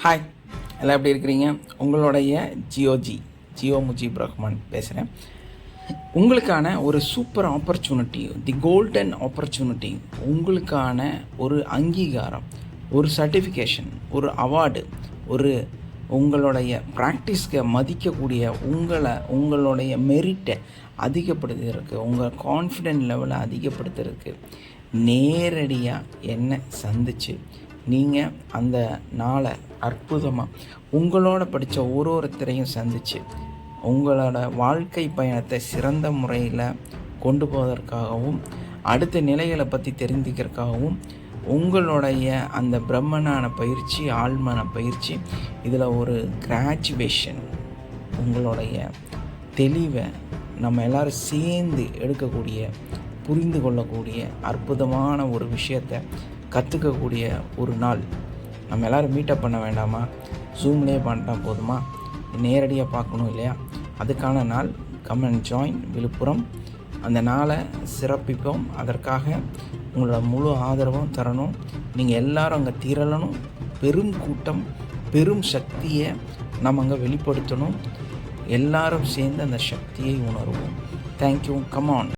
Hi, எல்லாம் எப்படி இருக்கிறீங்க? உங்களுடைய ஜியோ முஜீப் ரஹ்மான் பேசுகிறேன். உங்களுக்கான ஒரு சூப்பர் ஆப்பர்ச்சுனிட்டி, தி கோல்டன் ஆப்பர்ச்சுனிட்டி, உங்களுக்கான ஒரு அங்கீகாரம், ஒரு சர்டிஃபிகேஷன், ஒரு அவார்டு, ஒரு உங்களுடைய ப்ராக்டிஸ்க்கு மதிக்கக்கூடிய உங்களுடைய மெரிட்டை அதிகப்படுத்துறதுக்கு, உங்கள் கான்ஃபிடென்ட் லெவலை அதிகப்படுத்துறதுக்கு நேரடியாக என்னை சந்தித்து நீங்கள் அந்த நாளை அற்புதமாக உங்களோட படித்த ஒருத்தரையும் சந்தித்து உங்களோட வாழ்க்கை பயணத்தை சிறந்த முறையில் கொண்டு போவதற்காகவும் அடுத்த நிலைகளை பற்றி தெரிஞ்சுக்கிறதுக்காகவும் உங்களுடைய அந்த பிரம்மனான பயிற்சி, ஆழ்மன பயிற்சி, இதில் ஒரு கிராஜுவேஷன், உங்களுடைய தெளிவை நம்ம எல்லோரும் சேர்ந்து எடுக்கக்கூடிய, புரிந்து கொள்ளக்கூடிய அற்புதமான ஒரு விஷயத்தை கற்றுக்கக்கூடிய ஒரு நாள். நம்ம எல்லோரும் மீட்டப் பண்ண வேண்டாமா? ஜூம்லேயே பண்ணிட்டா போதுமா? நேரடியாக பார்க்கணும் இல்லையா? அதுக்கான நாள். Come and join Villupuram. அந்த நாளை சிறப்பிப்போம். அதற்காக உங்களோட முழு ஆதரவும் தரணும். நீங்கள் எல்லோரும் அங்கே திரளணும். பெரும் கூட்டம், பெரும் சக்தியை நம்ம அங்கே வெளிப்படுத்தணும். எல்லாரும் சேர்ந்து அந்த சக்தியை உணர்வோம். தேங்க்யூ. Come on.